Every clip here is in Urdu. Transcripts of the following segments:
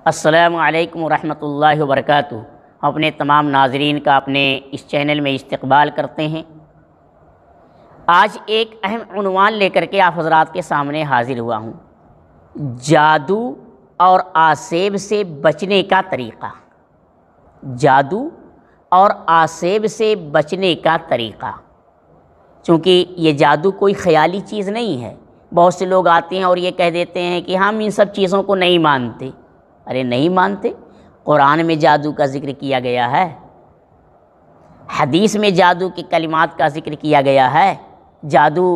السلام علیکم ورحمۃ اللہ وبرکاتہ۔ ہم اپنے تمام ناظرین کا اپنے اس چینل میں استقبال کرتے ہیں۔ آج ایک اہم عنوان لے کر کے آپ حضرات کے سامنے حاضر ہوا ہوں، جادو اور آسیب سے بچنے کا طریقہ۔ جادو اور آسیب سے بچنے کا طریقہ، چونکہ یہ جادو کوئی خیالی چیز نہیں ہے۔ بہت سے لوگ آتے ہیں اور یہ کہہ دیتے ہیں کہ ہم ان سب چیزوں کو نہیں مانتے۔ ارے نہیں مانتے؟ قرآن میں جادو کا ذکر کیا گیا ہے، حدیث میں جادو کے کلمات کا ذکر کیا گیا ہے۔ جادو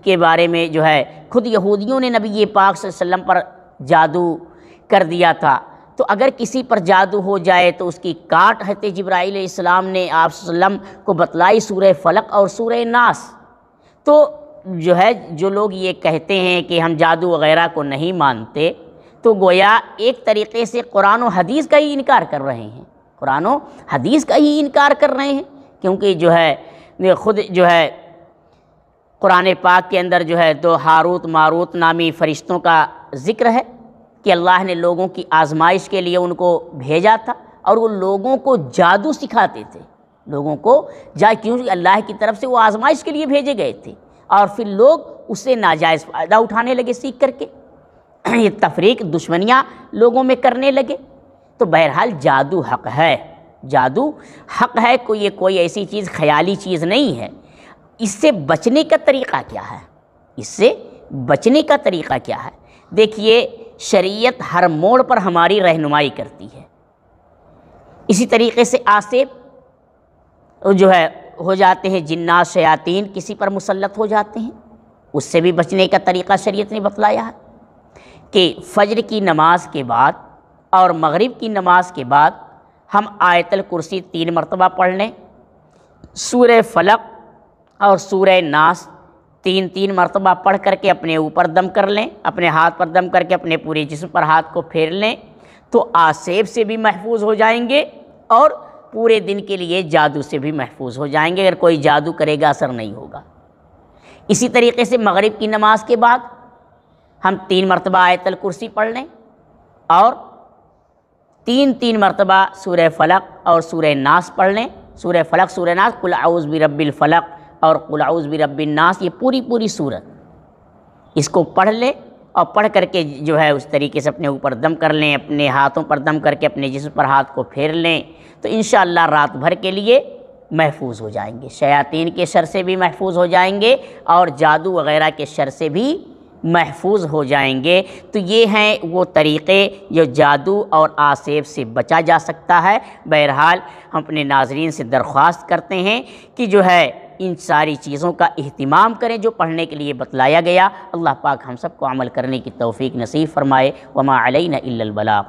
کے بارے میں جو ہے خود یہودیوں نے نبی پاک صلی اللہ علیہ وسلم پر جادو کر دیا تھا۔ تو اگر کسی پر جادو ہو جائے تو اس کی کاٹ حضرت جبرائیل علیہ السلام نے آپ صلی اللہ علیہ وسلم کو بتلائی، سورہ فلق اور سورہ ناس۔ تو جو ہے جو لوگ یہ کہتے ہیں کہ ہم جادو وغیرہ کو نہیں مانتے، تو گویا ایک طریقے سے قرآن و حدیث کا ہی انکار کر رہے ہیں، قرآن و حدیث کا ہی انکار کر رہے ہیں، کیونکہ جو ہے خود جو ہے قرآن پاک کے اندر جو ہے دو ہاروت ماروت نامی فرشتوں کا ذکر ہے کہ اللہ نے لوگوں کی آزمائش کے لیے ان کو بھیجا تھا، اور وہ لوگوں کو جادو سکھاتے تھے۔ لوگوں کو کیونکہ اللہ کی طرف سے وہ آزمائش کے لیے بھیجے گئے تھے، اور پھر لوگ اس سے ناجائز فائدہ اٹھانے لگے سیکھ کر کے، یہ تفریق دشمنیاں لوگوں میں کرنے لگے۔ تو بہرحال جادو حق ہے، جادو حق ہے، کوئی ایسی چیز خیالی چیز نہیں ہے۔ اس سے بچنے کا طریقہ کیا ہے؟ اس سے بچنے کا طریقہ کیا ہے؟ دیکھیے، شریعت ہر موڑ پر ہماری رہنمائی کرتی ہے۔ اسی طریقے سے آسیب جو ہے ہو جاتے ہیں، جنات شیاطین کسی پر مسلط ہو جاتے ہیں، اس سے بھی بچنے کا طریقہ شریعت نے بتلایا ہے کہ فجر کی نماز کے بعد اور مغرب کی نماز کے بعد ہم آیت الکرسی 3 مرتبہ پڑھ لیں، سورہ فلق اور سورہ ناس 3 مرتبہ پڑھ کر کے اپنے اوپر دم کر لیں، اپنے ہاتھ پر دم کر کے اپنے پورے جسم پر ہاتھ کو پھیر لیں، تو آسیب سے بھی محفوظ ہو جائیں گے اور پورے دن کے لیے جادو سے بھی محفوظ ہو جائیں گے۔ اگر کوئی جادو کرے گا اثر نہیں ہوگا۔ اسی طریقے سے مغرب کی نماز کے بعد ہم 3 مرتبہ آیت الکرسی پڑھ لیں اور 3 مرتبہ سورہ فلق اور سورہ ناس پڑھ لیں۔ سورہ فلق، سورہ ناس، قل اعوذ برب الفلق اور قل اعوذ برب الناس، یہ پوری سورت اس کو پڑھ لیں، اور پڑھ کر کے جو ہے اس طریقے سے اپنے اوپر دم کر لیں، اپنے ہاتھوں پر دم کر کے اپنے جسم پر ہاتھ کو پھیر لیں، تو انشاءاللہ رات بھر کے لیے محفوظ ہو جائیں گے، شیاطین کے شر سے بھی محفوظ ہو جائیں گے اور جادو وغیرہ کے شر سے بھی محفوظ ہو جائیں گے۔ تو یہ ہیں وہ طریقے جو جادو اور آسیب سے بچا جا سکتا ہے۔ بہرحال ہم اپنے ناظرین سے درخواست کرتے ہیں کہ جو ہے ان ساری چیزوں کا اہتمام کریں جو پڑھنے کے لیے بتلایا گیا۔ اللہ پاک ہم سب کو عمل کرنے کی توفیق نصیب فرمائے۔ وما علینا الا البلاغ۔